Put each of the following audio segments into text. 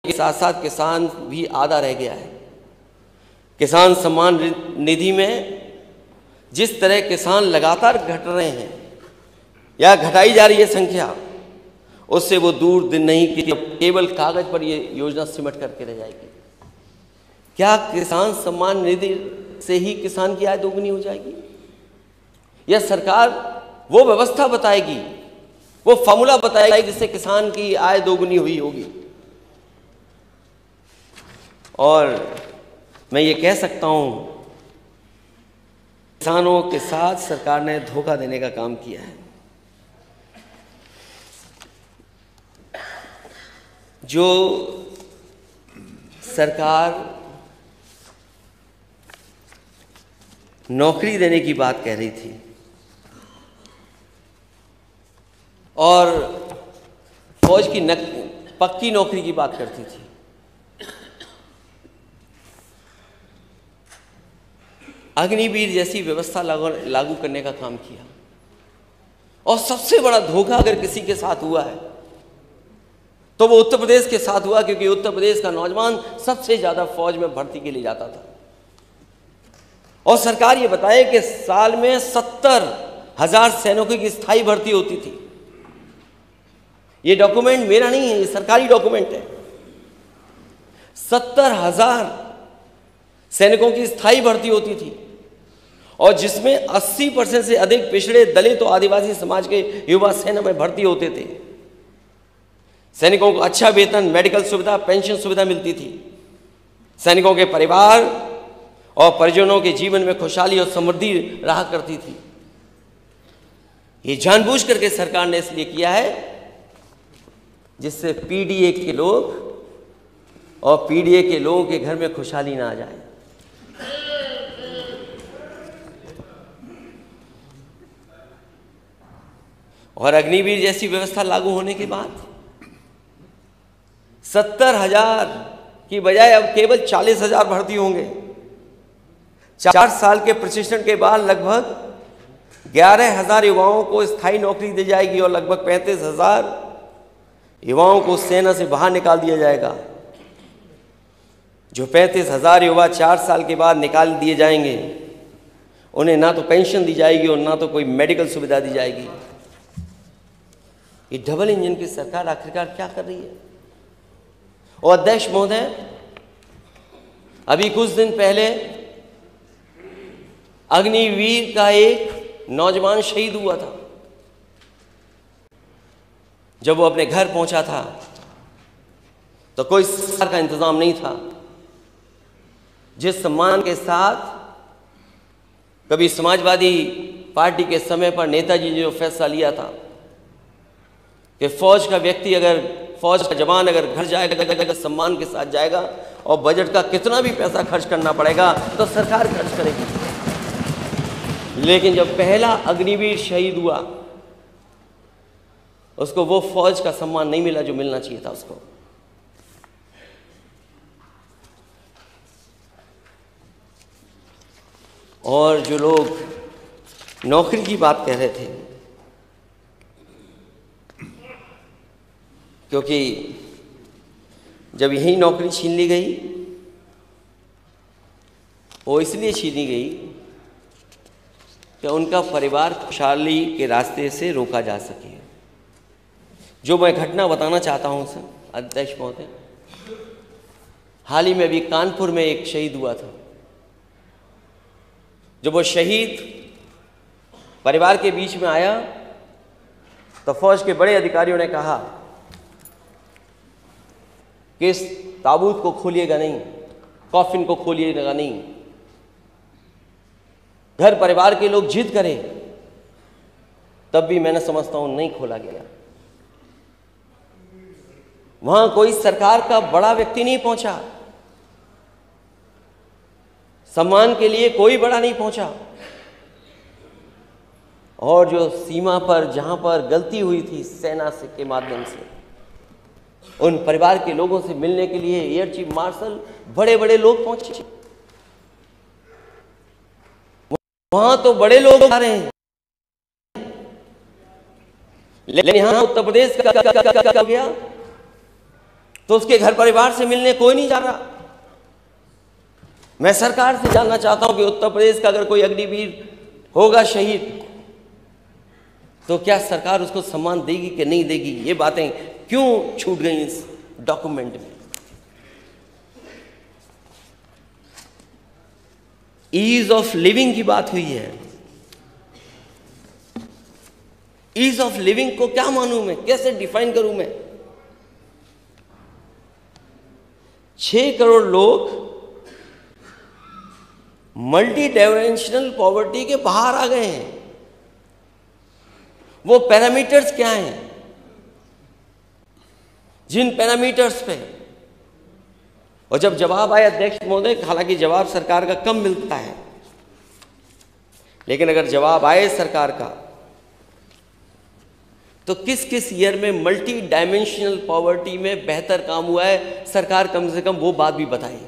के साथ साथ किसान भी आधा रह गया है। किसान सम्मान निधि में जिस तरह किसान लगातार घट रहे हैं या घटाई जा रही है संख्या, उससे वो दूर दिन नहीं कि केवल कागज पर ये योजना सिमट करके रह जाएगी। क्या किसान सम्मान निधि से ही किसान की आय दोगुनी हो जाएगी, या सरकार वो व्यवस्था बताएगी, वो फॉर्मूला बताएगी जिससे किसान की आय दोगुनी हुई होगी? और मैं ये कह सकता हूं, किसानों के साथ सरकार ने धोखा देने का काम किया है। जो सरकार नौकरी देने की बात कह रही थी और फौज की पक्की नौकरी की बात करती थी, अग्निवीर जैसी व्यवस्था लागू करने का काम किया। और सबसे बड़ा धोखा अगर किसी के साथ हुआ है तो वो उत्तर प्रदेश के साथ हुआ, क्योंकि उत्तर प्रदेश का नौजवान सबसे ज्यादा फौज में भर्ती के लिए जाता था। और सरकार ये बताए कि साल में 70,000 सैनिकों की स्थायी भर्ती होती थी। ये डॉक्यूमेंट मेरा नहीं है, ये सरकारी डॉक्यूमेंट है। 70,000 सैनिकों की स्थायी भर्ती होती थी और जिसमें 80% से अधिक पिछड़े, दलित और आदिवासी समाज के युवा सेना में भर्ती होते थे। सैनिकों को अच्छा वेतन, मेडिकल सुविधा, पेंशन सुविधा मिलती थी। सैनिकों के परिवार और परिजनों के जीवन में खुशहाली और समृद्धि रहा करती थी। ये जानबूझ करके सरकार ने इसलिए किया है जिससे पीडीए के लोग और पीडीए के लोगों के घर में खुशहाली ना आ जाए। और अग्निवीर जैसी व्यवस्था लागू होने के बाद 70,000 की बजाय अब केवल 40,000 भर्ती होंगे। 4 साल के प्रशिक्षण के बाद लगभग 11,000 युवाओं को स्थायी नौकरी दी जाएगी और लगभग 35,000 युवाओं को सेना से बाहर निकाल दिया जाएगा। जो 35,000 युवा 4 साल के बाद निकाल दिए जाएंगे, उन्हें ना तो पेंशन दी जाएगी और ना तो कोई मेडिकल सुविधा दी जाएगी। ये डबल इंजन की सरकार आखिरकार क्या कर रही है? और अध्यक्ष महोदय, अभी कुछ दिन पहले अग्निवीर का एक नौजवान शहीद हुआ था। जब वो अपने घर पहुंचा था तो कोई सरकार का इंतजाम नहीं था। जिस सम्मान के साथ कभी समाजवादी पार्टी के समय पर नेताजी ने जो फैसला लिया था कि फौज का व्यक्ति, अगर फौज का जवान अगर घर जाएगा सम्मान के साथ जाएगा और बजट का कितना भी पैसा खर्च करना पड़ेगा तो सरकार खर्च करेगी। लेकिन जब पहला अग्निवीर शहीद हुआ, उसको वो फौज का सम्मान नहीं मिला जो मिलना चाहिए था उसको। और जो लोग नौकरी की बात कह रहे थे, क्योंकि जब यही नौकरी छीन ली गई, वो इसलिए छीनी गई कि उनका परिवार खुशहाली के रास्ते से रोका जा सके। जो मैं घटना बताना चाहता हूं सर अध्यक्ष महोदय, हाल ही में अभी कानपुर में एक शहीद हुआ था। जब वो शहीद परिवार के बीच में आया तो फौज के बड़े अधिकारियों ने कहा कि इस ताबूत को खोलिएगा नहीं, कॉफिन को खोलिएगा नहीं। घर परिवार के लोग जिद करें तब भी मैंने समझता हूं नहीं खोला गया। वहां कोई सरकार का बड़ा व्यक्ति नहीं पहुंचा, सम्मान के लिए कोई बड़ा नहीं पहुंचा। और जो सीमा पर जहां पर गलती हुई थी सेना से के माध्यम से, उन परिवार के लोगों से मिलने के लिए एयर चीफ मार्शल, बड़े बड़े लोग पहुंचे। वहां तो बड़े लोग आ रहे हैं, लेकिन यहां उत्तर प्रदेश का गया तो उसके घर परिवार से मिलने कोई नहीं जा रहा। मैं सरकार से जानना चाहता हूं कि उत्तर प्रदेश का अगर कोई अग्निवीर होगा शहीद, तो क्या सरकार उसको सम्मान देगी कि नहीं देगी? ये बातें क्यों छूट गई इस डॉक्यूमेंट में? ईज ऑफ लिविंग की बात हुई है। ईज ऑफ लिविंग को क्या मानूं मैं, कैसे डिफाइन करूं मैं? 6 करोड़ लोग मल्टी डायमेंशनल पॉवर्टी के बाहर आ गए हैं। वो पैरामीटर्स क्या हैं? जिन पैरामीटर्स पे, और जब जवाब आया अध्यक्ष महोदय, हालांकि जवाब सरकार का कम मिलता है, लेकिन अगर जवाब आए सरकार का, तो किस किस ईयर में मल्टी डायमेंशनल पॉवर्टी में बेहतर काम हुआ है, सरकार कम से कम वो बात भी बताई।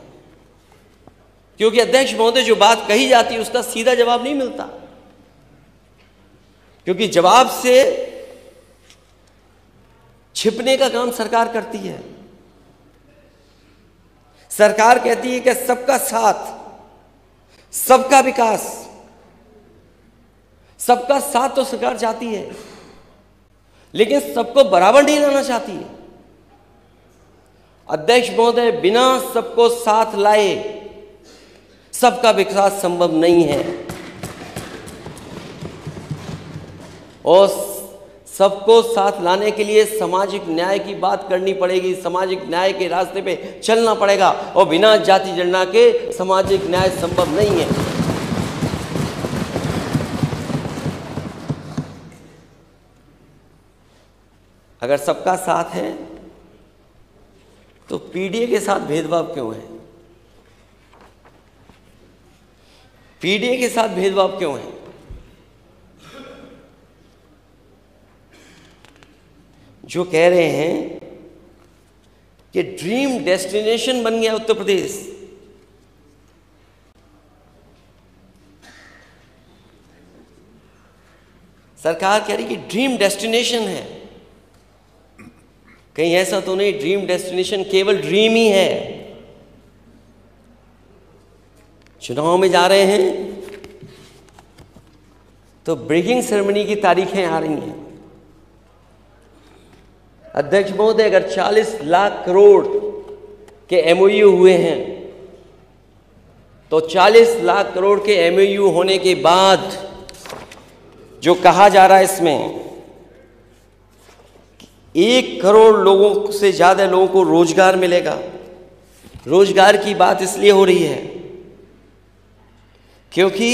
क्योंकि अध्यक्ष महोदय जो बात कही जाती है उसका सीधा जवाब नहीं मिलता, क्योंकि जवाब से छिपने का काम सरकार करती है। सरकार कहती है कि सबका साथ, सबका विकास, सबका साथ तो सरकार चाहती है, लेकिन सबको बराबर नहीं लाना चाहती है। अध्यक्ष महोदय, बिना सबको साथ लाए सबका विकास संभव नहीं है, और सबको साथ लाने के लिए सामाजिक न्याय की बात करनी पड़ेगी, सामाजिक न्याय के रास्ते पे चलना पड़ेगा, और बिना जाति जनगणना के सामाजिक न्याय संभव नहीं है। अगर सबका साथ है तो पीडीए के साथ भेदभाव क्यों है? पीडीए के साथ भेदभाव क्यों है? जो कह रहे हैं कि ड्रीम डेस्टिनेशन बन गया उत्तर प्रदेश, सरकार कह रही कि ड्रीम डेस्टिनेशन है। कहीं ऐसा तो नहीं ड्रीम डेस्टिनेशन केवल ड्रीम ही है? चुनाव में जा रहे हैं तो ब्रेकिंग सेरेमनी की तारीखें आ रही हैं। अध्यक्ष महोदय, अगर 40 लाख करोड़ के एमओयू हुए हैं, तो 40 लाख करोड़ के एमओयू होने के बाद जो कहा जा रहा है इसमें 1 करोड़ लोगों से ज़्यादा लोगों को रोजगार मिलेगा। रोजगार की बात इसलिए हो रही है क्योंकि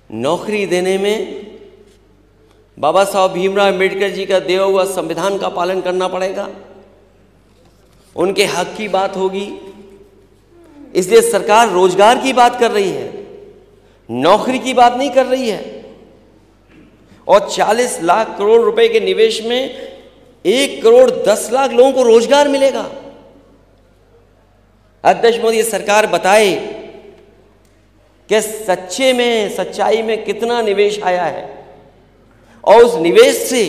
नौकरी देने में बाबा साहब भीमराव अम्बेडकर जी का दिया हुआ संविधान का पालन करना पड़ेगा, उनके हक की बात होगी। इसलिए सरकार रोजगार की बात कर रही है, नौकरी की बात नहीं कर रही है। और 40 लाख करोड़ रुपए के निवेश में 1 करोड़ 10 लाख लोगों को रोजगार मिलेगा। अध्यक्ष मोदी, ये सरकार बताए कि सच्चाई में कितना निवेश आया है, और उस निवेश से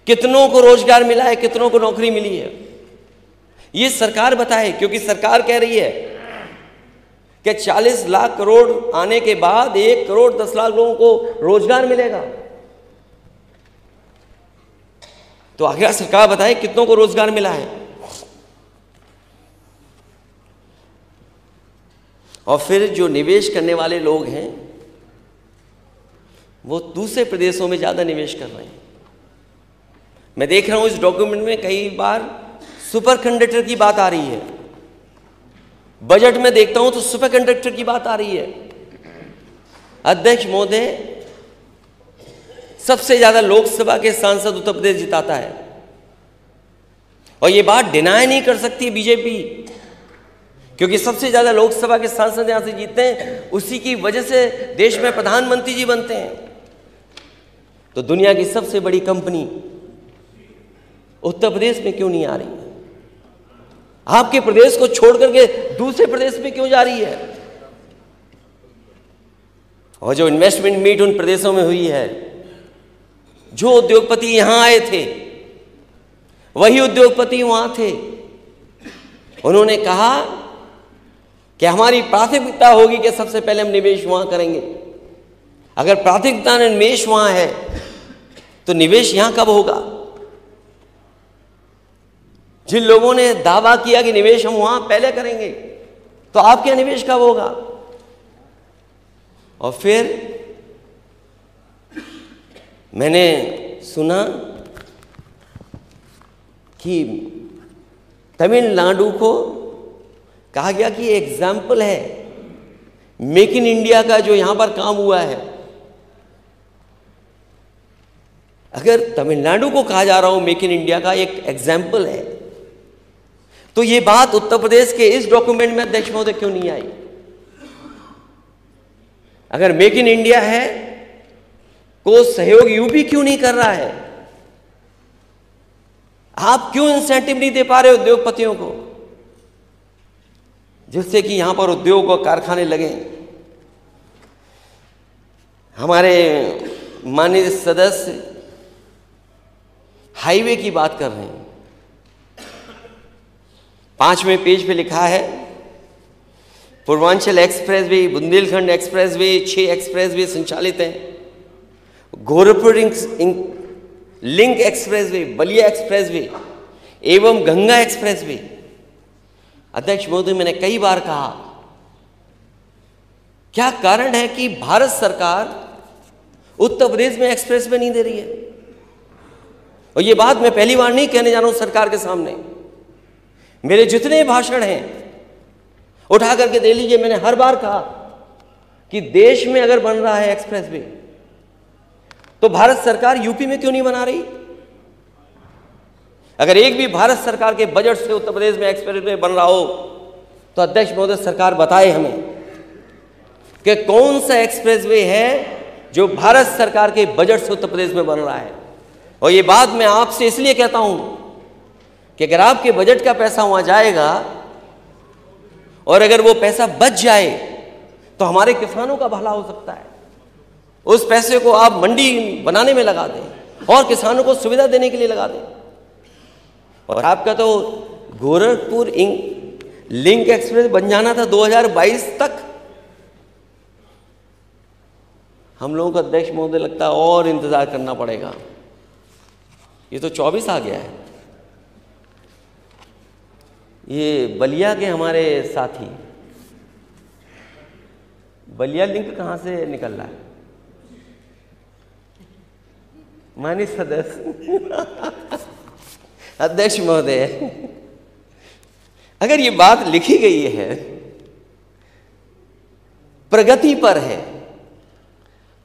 कितनों को रोजगार मिला है, कितनों को नौकरी मिली है, ये सरकार बताए। क्योंकि सरकार कह रही है कि 40 लाख करोड़ आने के बाद 1 करोड़ 10 लाख लोगों को रोजगार मिलेगा। तो आखिर सरकार बताए कितनों को रोजगार मिला है। और फिर जो निवेश करने वाले लोग हैं वो दूसरे प्रदेशों में ज़्यादा निवेश कर रहे हैं। मैं देख रहा हूं इस डॉक्यूमेंट में कई बार सुपर कंडक्टर की बात आ रही है, बजट में देखता हूं तो सुपर कंडक्टर की बात आ रही है। अध्यक्ष महोदय, सबसे ज़्यादा लोकसभा के सांसद उत्तर प्रदेश जिताता है, और ये बात डिनाई नहीं कर सकती बीजेपी, क्योंकि सबसे ज़्यादा लोकसभा के सांसद यहां से जीतते हैं, उसी की वजह से देश में प्रधानमंत्री जी बनते हैं। तो दुनिया की सबसे बड़ी कंपनी उत्तर प्रदेश में क्यों नहीं आ रही है? आपके प्रदेश को छोड़ करके दूसरे प्रदेश में क्यों जा रही है? और जो इन्वेस्टमेंट मीट उन प्रदेशों में हुई है, जो उद्योगपति यहां आए थे वही उद्योगपति वहां थे। उन्होंने कहा कि हमारी प्राथमिकता होगी कि सबसे पहले हम निवेश वहां करेंगे। अगर प्राथमिकता निवेश वहां है तो निवेश यहां कब होगा? जिन लोगों ने दावा किया कि निवेश हम वहां पहले करेंगे, तो आपके निवेश कब होगा? और फिर मैंने सुना कि तमिलनाडु को कहा गया कि एग्जाम्पल है मेक इन इंडिया का जो यहां पर काम हुआ है। अगर तमिलनाडु को कहा जा रहा हो मेक इन इंडिया का एक एग्जाम्पल है, तो ये बात उत्तर प्रदेश के इस डॉक्यूमेंट में अध्यक्ष महोदय क्यों नहीं आई? अगर मेक इन इंडिया है को सहयोग यूपी क्यों नहीं कर रहा है? आप क्यों इंसेंटिव नहीं दे पा रहे उद्योगपतियों को, जिससे कि यहां पर उद्योग और कारखाने लगे? हमारे माननीय सदस्य हाईवे की बात कर रहे हैं। 5वें पेज पे लिखा है Purvanchal expressway, Bundelkhand expressway, 6 expressway संचालित हैं। Gorakhpur link expressway, Ballia expressway एवं गंगा एक्सप्रेसवे। अध्यक्ष महोदय, मैंने कई बार कहा, क्या कारण है कि भारत सरकार उत्तर प्रदेश में एक्सप्रेसवे नहीं दे रही है? और ये बात मैं पहली बार नहीं कहने जा रहा हूं सरकार के सामने। मेरे जितने भाषण हैं उठा करके दे लीजिए। मैंने हर बार कहा कि देश में अगर बन रहा है एक्सप्रेसवे, तो भारत सरकार यूपी में क्यों नहीं बना रही? अगर एक भी भारत सरकार के बजट से उत्तर प्रदेश में एक्सप्रेसवे बन रहा हो, तो अध्यक्ष महोदय सरकार बताए हमें कि कौन सा एक्सप्रेसवे है जो भारत सरकार के बजट से उत्तर प्रदेश में बन रहा है। और ये बात मैं आपसे इसलिए कहता हूं कि अगर आपके बजट का पैसा वहां जाएगा और अगर वो पैसा बच जाए, तो हमारे किसानों का भला हो सकता है। उस पैसे को आप मंडी बनाने में लगा दें और किसानों को सुविधा देने के लिए लगा दें। और आपका तो गोरखपुर लिंक एक्सप्रेस बन जाना था 2022 तक। हम लोगों को अध्यक्ष महोदय लगता है और इंतजार करना पड़ेगा। ये तो 24 आ गया है। ये बलिया के हमारे साथी, बलिया लिंक कहां से निकल रहा है? माननीय सदस्य अध्यक्ष महोदय, अगर ये बात लिखी गई है प्रगति पर है,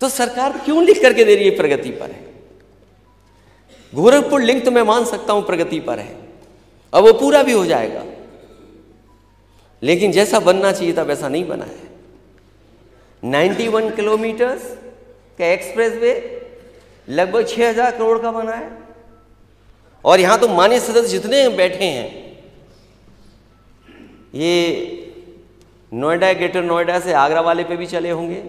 तो सरकार क्यों लिख करके दे रही है प्रगति पर है? गोरखपुर लिंक तो मैं मान सकता हूं प्रगति पर है और वो पूरा भी हो जाएगा, लेकिन जैसा बनना चाहिए था वैसा नहीं बना है। 91 किलोमीटर का एक्सप्रेसवे लगभग 6000 करोड़ का बना है। और यहां तो माननीय सदस्य जितने बैठे हैं, ये नोएडा, ग्रेटर नोएडा से आगरा वाले पे भी चले होंगे।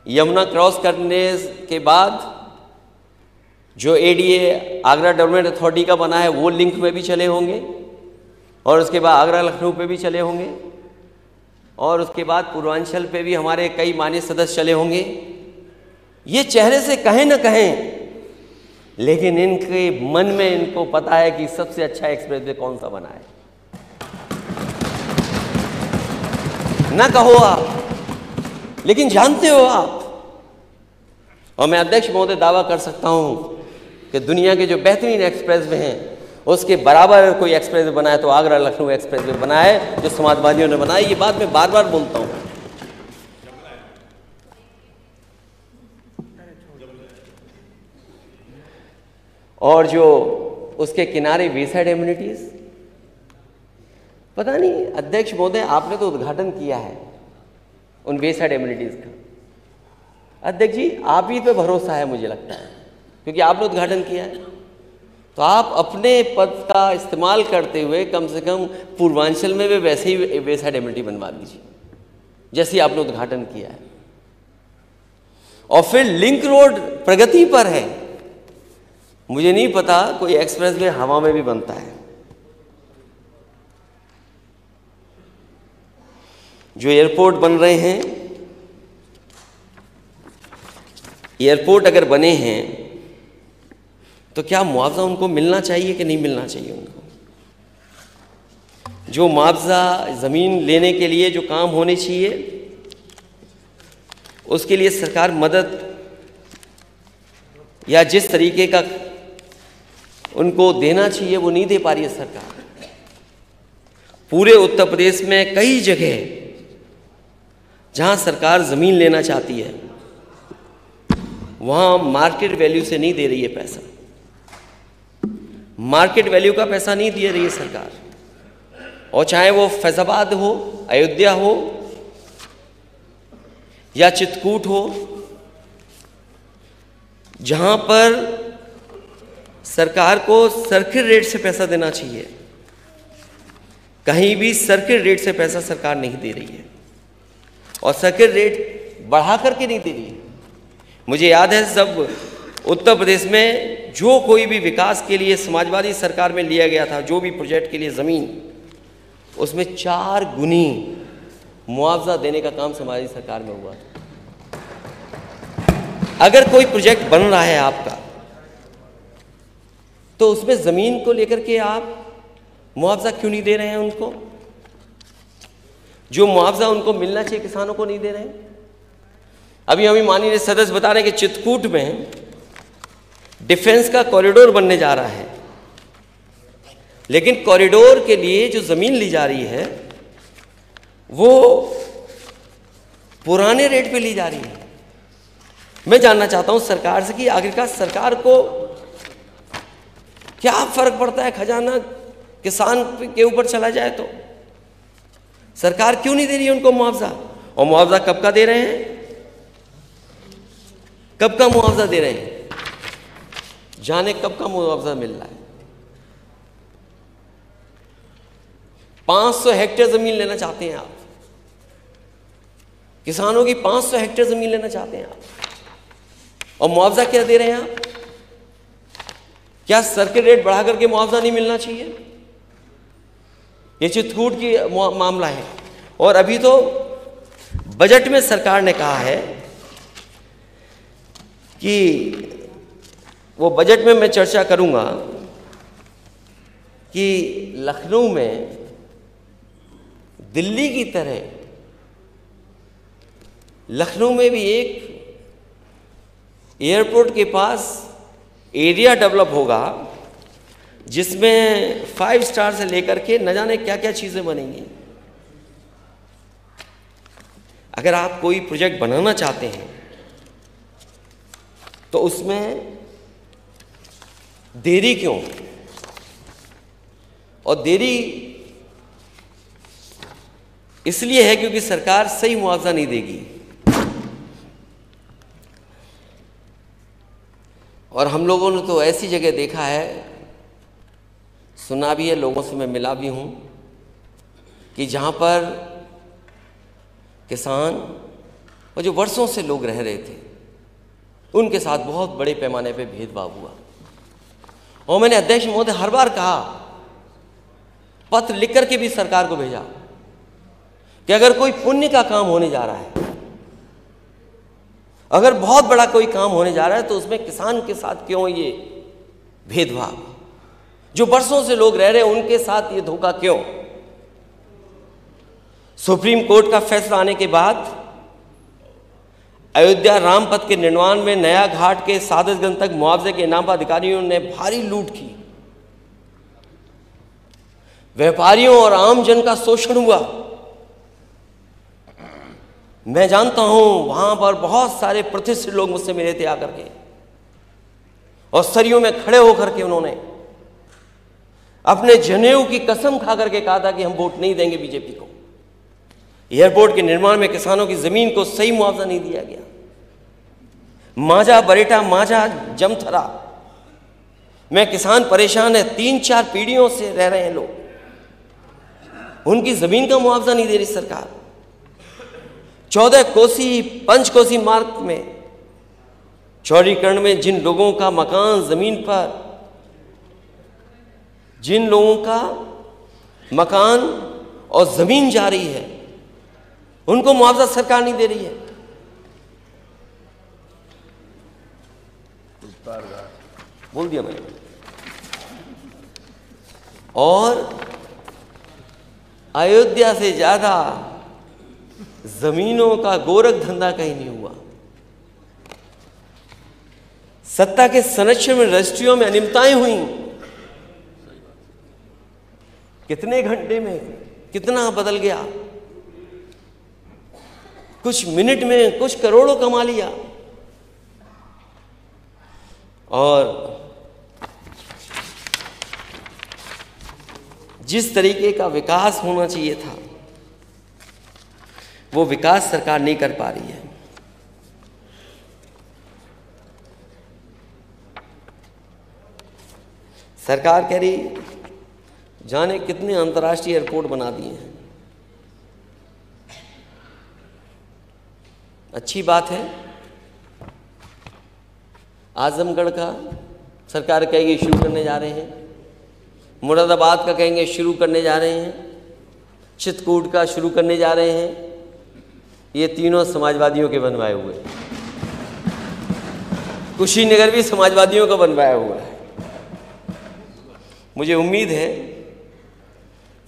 यमुना क्रॉस करने के बाद जो एडीए आगरा डेवलपमेंट अथॉरिटी का बना है, वो लिंक में भी चले होंगे। और उसके बाद आगरा लखनऊ पे भी चले होंगे। और उसके बाद पूर्वांचल पे भी हमारे कई माननीय सदस्य चले होंगे। ये चेहरे से कहें न कहें, लेकिन इनके मन में इनको पता है कि सबसे अच्छा एक्सप्रेसवे कौन सा बना है। ना कहो आप, लेकिन जानते हो आप। और मैं अध्यक्ष महोदय दावा कर सकता हूं कि दुनिया के जो बेहतरीन एक्सप्रेसवे हैं, उसके बराबर कोई एक्सप्रेसवे बना है तो आगरा लखनऊ एक्सप्रेसवे बना है, जो समाजवादियों ने बनाया। ये बात मैं बार बार बोलता हूं। और जो उसके किनारे वेसाइड एम्यूनिटीज, पता नहीं अध्यक्ष महोदय आपने तो उद्घाटन किया है उन वेसाइड एम्यूनिटीज का। अध्यक्ष जी, आप ही पे भरोसा है मुझे लगता है, क्योंकि आपने उद्घाटन किया है। तो आप अपने पद का इस्तेमाल करते हुए कम से कम पूर्वांचल में भी वैसे ही वेसाइड एम्यूनिटी बनवा दीजिए जैसे आपने उद्घाटन किया है। और फिर लिंक रोड प्रगति पर है। मुझे नहीं पता कोई एक्सप्रेसवे हवा में भी बनता है। जो एयरपोर्ट बन रहे हैं, एयरपोर्ट अगर बने हैं तो क्या मुआवजा उनको मिलना चाहिए कि नहीं मिलना चाहिए उनको? जो मुआवजा ज़मीन लेने के लिए जो काम होने चाहिए उसके लिए सरकार मदद या जिस तरीके का उनको देना चाहिए वो नहीं दे पा रही है सरकार। पूरे उत्तर प्रदेश में कई जगह जहां सरकार ज़मीन लेना चाहती है वहां मार्केट वैल्यू से नहीं दे रही है पैसा, मार्केट वैल्यू का पैसा नहीं दे रही है सरकार। और चाहे वो फैजाबाद हो, अयोध्या हो या चित्रकूट हो, जहां पर सरकार को सर्किट रेट से पैसा देना चाहिए, कहीं भी सर्किट रेट से पैसा सरकार नहीं दे रही है और सर्किट रेट बढ़ा करके नहीं दे रही है। मुझे याद है सब उत्तर प्रदेश में जो कोई भी विकास के लिए समाजवादी सरकार में लिया गया था, जो भी प्रोजेक्ट के लिए ज़मीन, उसमें 4 गुनी मुआवजा देने का काम समाजवादी सरकार में हुआ। अगर कोई प्रोजेक्ट बन रहा है आपका तो उसमें ज़मीन को लेकर के आप मुआवजा क्यों नहीं दे रहे हैं उनको? जो मुआवजा उनको मिलना चाहिए किसानों को नहीं दे रहे हैं। अभी हमें माननीय सदस्य बता रहे हैं कि चित्रकूट में डिफेंस का कॉरिडोर बनने जा रहा है, लेकिन कॉरिडोर के लिए जो ज़मीन ली जा रही है वो पुराने रेट पे ली जा रही है। मैं जानना चाहता हूं सरकार से कि आखिरकार सरकार को क्या फर्क पड़ता है, खजाना किसान के ऊपर चला जाए तो सरकार क्यों नहीं दे रही है उनको मुआवजा? और मुआवजा कब का दे रहे हैं? कब का मुआवजा दे रहे हैं? जाने कब का मुआवजा मिल रहा है। 500 हेक्टेयर जमीन लेना चाहते हैं आप, किसानों की 500 हेक्टेयर जमीन लेना चाहते हैं आप, और मुआवजा क्या दे रहे हैं आप? क्या सर्किट रेट बढ़ा करके मुआवजा नहीं मिलना चाहिए? ये चित्रकूट की मामला है। और अभी तो बजट में सरकार ने कहा है कि वो बजट में मैं चर्चा करूंगा कि लखनऊ में दिल्ली की तरह लखनऊ में भी एक एयरपोर्ट के पास एरिया डेवलप होगा जिसमें 5 स्टार से लेकर के न जाने क्या क्या चीज़ें बनेंगी। अगर आप कोई प्रोजेक्ट बनाना चाहते हैं तो उसमें देरी क्यों? और देरी इसलिए है क्योंकि सरकार सही मुआवजा नहीं देगी। और हम लोगों ने तो ऐसी जगह देखा है, सुना भी है, लोगों से मैं मिला भी हूं कि जहां पर किसान और जो वर्षों से लोग रह रहे थे उनके साथ बहुत बड़े पैमाने पे भेदभाव हुआ। और मैंने अध्यक्ष महोदय हर बार कहा, पत्र लिख करके भी सरकार को भेजा कि अगर कोई पुण्य का काम होने जा रहा है, अगर बहुत बड़ा कोई काम होने जा रहा है तो उसमें किसान के साथ क्यों ये भेदभाव? जो वर्षों से लोग रह रहे हैं उनके साथ ये धोखा क्यों? सुप्रीम कोर्ट का फैसला आने के बाद अयोध्या राम पथ के निर्माण में नया घाट के सादतगंज तक मुआवजे के नाम पर अधिकारियों ने भारी लूट की, व्यापारियों और आम जन का शोषण हुआ। मैं जानता हूं वहां पर बहुत सारे प्रतिष्ठित लोग मुझसे मिले थे आकर के, और सरियों में खड़े होकर के उन्होंने अपने जनेऊ की कसम खा करके कहा था कि हम वोट नहीं देंगे बीजेपी को। एयरपोर्ट के निर्माण में किसानों की जमीन को सही मुआवजा नहीं दिया गया। मांझा बरेटा, मांझा जमथरा में किसान परेशान है, 3-4 पीढ़ियों से रह रहे हैं लोग, उनकी जमीन का मुआवजा नहीं दे रही सरकार। 14 कोसी पंचकोसी मार्ग में चौड़ीकरण में जिन लोगों का मकान ज़मीन पर, जिन लोगों का मकान और ज़मीन जा रही है, उनको मुआवजा सरकार नहीं दे रही है। बोल दिया मैंने। और अयोध्या से ज्यादा जमीनों का गोरख धंधा कहीं नहीं हुआ। सत्ता के संरक्षण में रजिस्ट्रियों में अनियमितताएं हुई। कितने घंटे में कितना बदल गया, कुछ मिनट में कुछ करोड़ों कमा लिया। और जिस तरीके का विकास होना चाहिए था, वो विकास सरकार नहीं कर पा रही है। सरकार कह रही जाने कितने अंतर्राष्ट्रीय एयरपोर्ट बना दिए हैं। अच्छी बात है। आजमगढ़ का सरकार कहेगी शुरू करने जा रहे हैं, मुरादाबाद का कहेंगे शुरू करने जा रहे हैं, चित्रकूट का शुरू करने जा रहे हैं। ये तीनों समाजवादियों के बनवाए हुए, कुशीनगर भी समाजवादियों का बनवाया हुआ है। मुझे उम्मीद है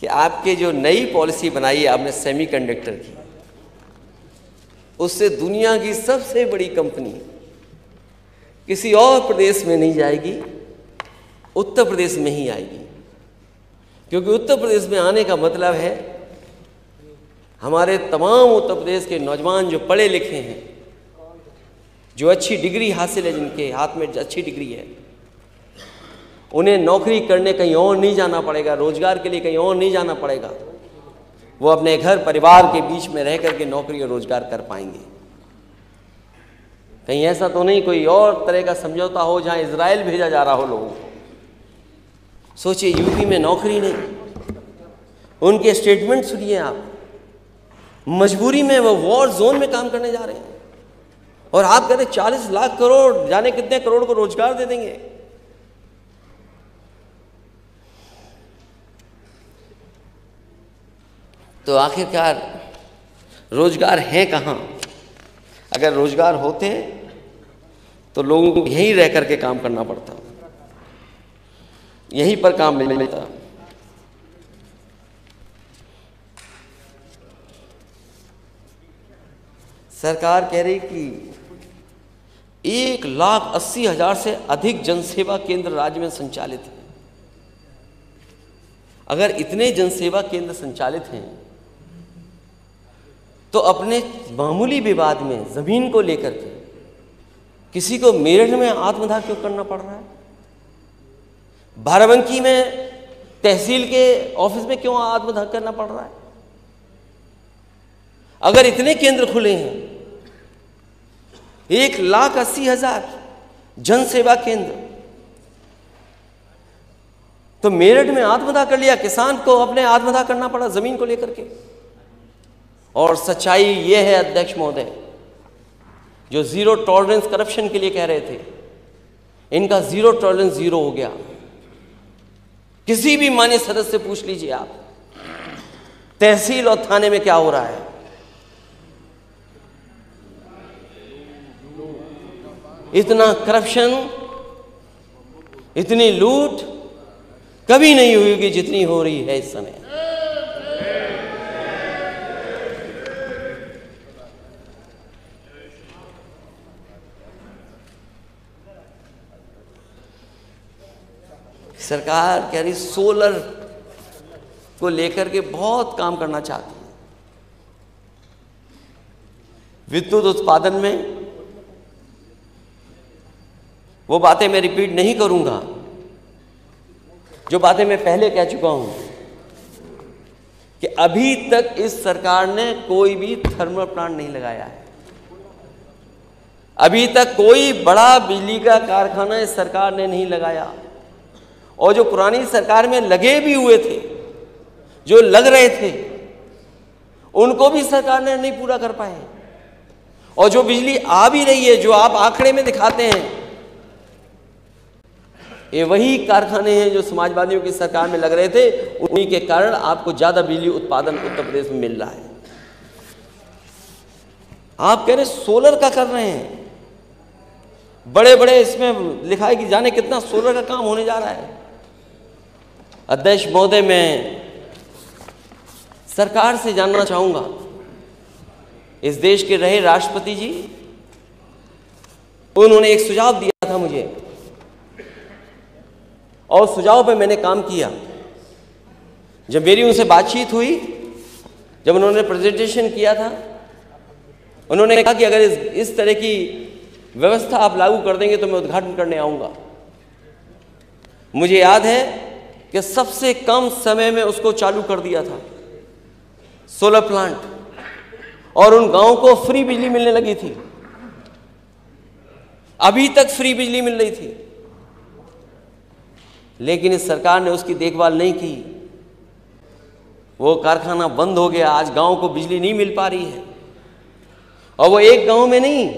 कि आपके जो नई पॉलिसी बनाई है आपने सेमीकंडक्टर की, उससे दुनिया की सबसे बड़ी कंपनी किसी और प्रदेश में नहीं जाएगी, उत्तर प्रदेश में ही आएगी। क्योंकि उत्तर प्रदेश में आने का मतलब है हमारे तमाम उत्तर प्रदेश के नौजवान जो पढ़े लिखे हैं, जो अच्छी डिग्री हासिल है, जिनके हाथ में अच्छी डिग्री है, उन्हें नौकरी करने कहीं और नहीं जाना पड़ेगा, रोजगार के लिए कहीं और नहीं जाना पड़ेगा। वो अपने घर परिवार के बीच में रह करके नौकरी और रोजगार कर पाएंगे। कहीं ऐसा तो नहीं कोई और तरह का समझौता हो जहां इजराइल भेजा जा रहा हो लोगों को। सोचिए यूपी में नौकरी नहीं, उनके स्टेटमेंट सुनिए आप, मजबूरी में वो वॉर जोन में काम करने जा रहे हैं और आप कहते 40 लाख करोड़, जाने कितने करोड़ को रोजगार दे देंगे। तो आखिरकार रोजगार है कहाँ? अगर रोजगार होते तो लोगों को यहीं रह करके काम करना पड़ता, यहीं पर काम मिलता। सरकार कह रही कि 1,80,000 से अधिक जनसेवा केंद्र राज्य में संचालित हैं। अगर इतने जनसेवा केंद्र संचालित हैं तो अपने मामूली विवाद में जमीन को लेकर के किसी को मेरठ में आत्मदाह क्यों करना पड़ रहा है? बाराबंकी में तहसील के ऑफिस में क्यों आत्मदाह करना पड़ रहा है? अगर इतने केंद्र खुले हैं, 1,80,000 जनसेवा केंद्र, तो मेरठ में आत्मदाह कर लिया, किसान को अपने आत्मदाह करना पड़ा जमीन को लेकर के। और सच्चाई यह है अध्यक्ष महोदय, जो जीरो टॉलरेंस करप्शन के लिए कह रहे थे, इनका जीरो टॉलरेंस जीरो हो गया। किसी भी माननीय सदस्य से पूछ लीजिए आप, तहसील और थाने में क्या हो रहा है। इतना करप्शन, इतनी लूट कभी नहीं हुई होगी जितनी हो रही है इस समय। सरकार कह रही सोलर को लेकर के बहुत काम करना चाहती है। विद्युत उत्पादन में वो बातें मैं रिपीट नहीं करूंगा जो बातें मैं पहले कह चुका हूं कि अभी तक इस सरकार ने कोई भी थर्मल प्लांट नहीं लगाया है। अभी तक कोई बड़ा बिजली का कारखाना इस सरकार ने नहीं लगाया। और जो पुरानी सरकार में लगे भी हुए थे, जो लग रहे थे, उनको भी सरकार ने नहीं पूरा कर पाए। और जो बिजली आ भी रही है, जो आप आंकड़े में दिखाते हैं, ये वही कारखाने हैं जो समाजवादियों की सरकार में लग रहे थे। उन्हीं के कारण आपको ज्यादा बिजली उत्पादन उत्तर प्रदेश में मिल रहा है। आप कह रहे सोलर का कर रहे हैं, बड़े बड़े इसमें लिखा है कि जाने कितना सोलर का काम होने जा रहा है। अध्यक्ष महोदय, मैं सरकार से जानना चाहूंगा, इस देश के रहे राष्ट्रपति जी, उन्होंने एक सुझाव दिया था मुझे और सुझाव पे मैंने काम किया। जब मेरी उनसे बातचीत हुई, जब उन्होंने प्रेजेंटेशन किया था, उन्होंने कहा कि अगर इस तरह की व्यवस्था आप लागू कर देंगे तो मैं उद्घाटन करने आऊंगा। मुझे याद है कि सबसे कम समय में उसको चालू कर दिया था सोलर प्लांट, और उन गांवों को फ्री बिजली मिलने लगी थी। अभी तक फ्री बिजली मिल रही थी, लेकिन इस सरकार ने उसकी देखभाल नहीं की। वो कारखाना बंद हो गया, आज गांव को बिजली नहीं मिल पा रही है। और वो एक गांव में नहीं,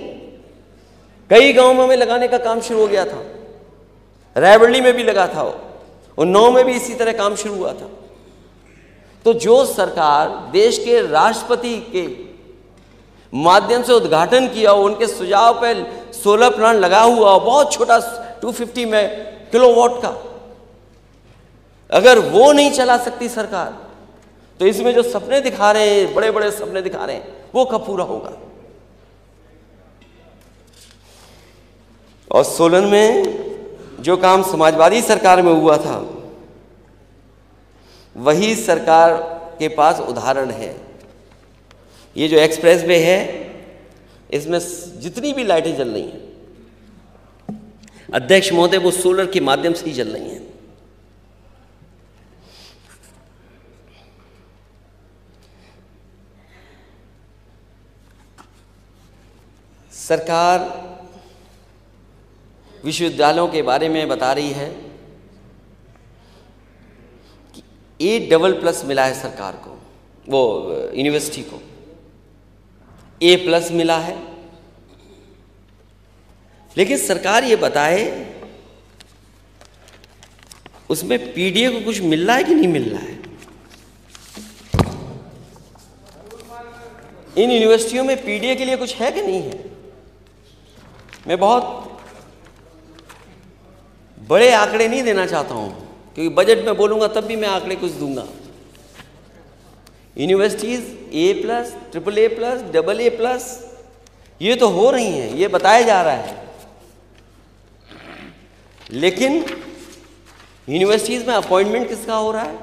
कई गांवों में लगाने का काम शुरू हो गया था। रायबरेली में भी लगा था, उन्नाव में भी इसी तरह काम शुरू हुआ था। तो जो सरकार देश के राष्ट्रपति के माध्यम से उद्घाटन किया, उनके सुझाव पर सोलर प्लांट लगा हुआ, बहुत छोटा 250 में किलोवाट का, अगर वो नहीं चला सकती सरकार, तो इसमें जो सपने दिखा रहे हैं, बड़े बड़े सपने दिखा रहे हैं, वो कब पूरा होगा। और सोलन में जो काम समाजवादी सरकार में हुआ था, वही सरकार के पास उदाहरण है। ये जो एक्सप्रेस वे है, इसमें जितनी भी लाइटें जल रही हैं अध्यक्ष महोदय, वो सोलर के माध्यम से ही जल रही हैं। सरकार विश्वविद्यालयों के बारे में बता रही है कि A++ मिला है सरकार को, वो यूनिवर्सिटी को A+ मिला है। लेकिन सरकार ये बताए उसमें PDA को कुछ मिल रहा है कि नहीं मिल रहा है। इन यूनिवर्सिटियों में PDA के लिए कुछ है कि नहीं है। मैं बहुत बड़े आंकड़े नहीं देना चाहता हूं, क्योंकि बजट में बोलूंगा तब भी मैं आंकड़े कुछ दूंगा। यूनिवर्सिटीज A+, AAA+, AA+, ये तो हो रही हैं, ये बताया जा रहा है। लेकिन यूनिवर्सिटीज में अपॉइंटमेंट किसका हो रहा है।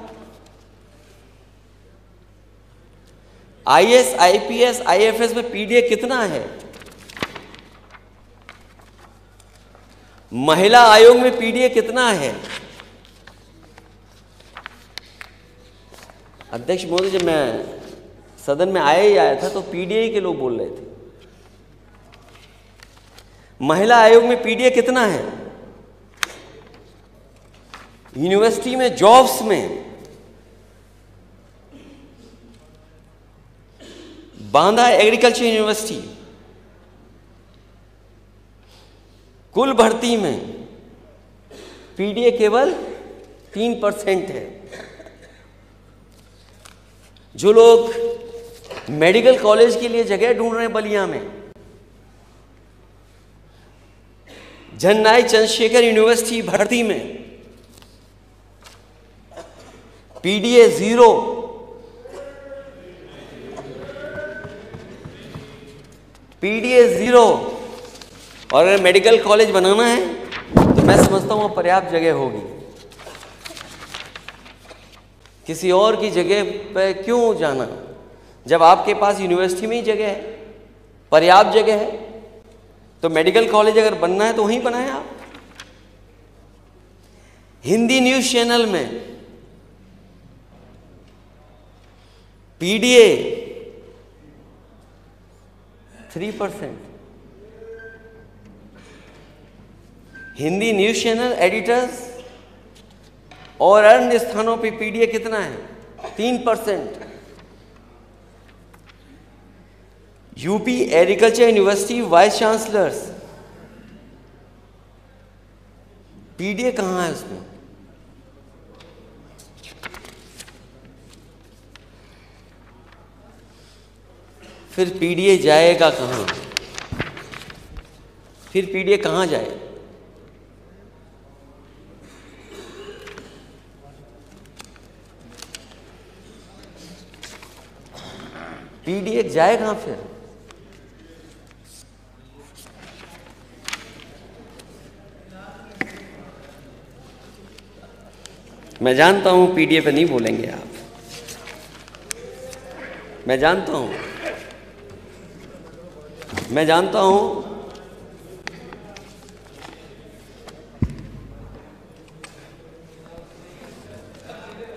IAS, IPS, IFS में PDA कितना है। महिला आयोग में PDA कितना है। अध्यक्ष महोदय, जब मैं सदन में आया था तो PDA के लोग बोल रहे थे। महिला आयोग में PDA कितना है। यूनिवर्सिटी में जॉब्स में बांदा एग्रीकल्चर यूनिवर्सिटी कुल भर्ती में PDA केवल 3% है। जो लोग मेडिकल कॉलेज के लिए जगह ढूंढ रहे हैं बलिया में, जननायक चंद्रशेखर यूनिवर्सिटी भर्ती में PDA 0, PDA 0। और अगर मेडिकल कॉलेज बनाना है तो मैं समझता हूं पर्याप्त जगह होगी। किसी और की जगह पर क्यों जाना, जब आपके पास यूनिवर्सिटी में ही जगह है, पर्याप्त जगह है। तो मेडिकल कॉलेज अगर बनना है तो वहीं बनाएं आप। हिंदी न्यूज चैनल में PDA 3%। Hindi news channel editors और अन्य स्थानों पे PDA कितना है, 3%। UP agriculture university vice chancellors, PDA कहाँ है उसमें? फिर पीडीए जाएगा कहाँ? फिर पीडीए कहाँ जाए? पीडीए जाए कहाँ फिर? मैं जानता हूं पीडीए पे नहीं बोलेंगे आप, मैं जानता हूं, मैं जानता हूं।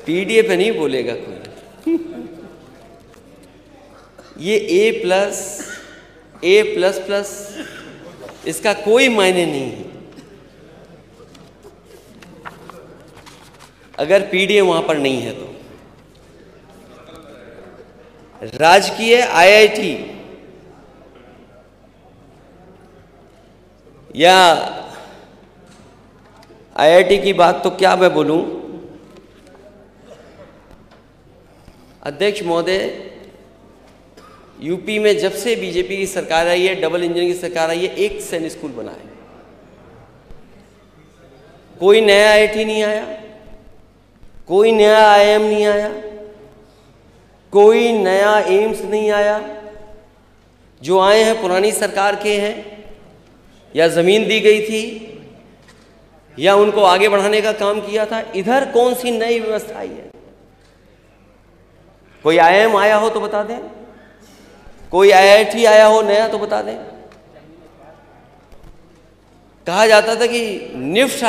पीडीए पे नहीं बोलेगा कोई। ये A++, इसका कोई मायने नहीं है अगर पीडीए वहां पर नहीं है तो। राजकीय आईआईटी या आईआईटी की बात तो क्या मैं बोलूं। अध्यक्ष महोदय, यूपी में जब से बीजेपी की सरकार आई है, डबल इंजन की सरकार आई है, एक सैनिक स्कूल बना है। कोई नया आईआईटी नहीं आया, कोई नया आईआईएम नहीं आया, कोई नया एम्स नहीं आया। जो आए हैं पुरानी सरकार के हैं, या जमीन दी गई थी या उनको आगे बढ़ाने का काम किया था। इधर कौन सी नई व्यवस्था आई है? कोई आईआईएम आया हो तो बता दें, कोई आईआईटी आया हो नया तो बता दें। कहा जाता था कि निफ्ट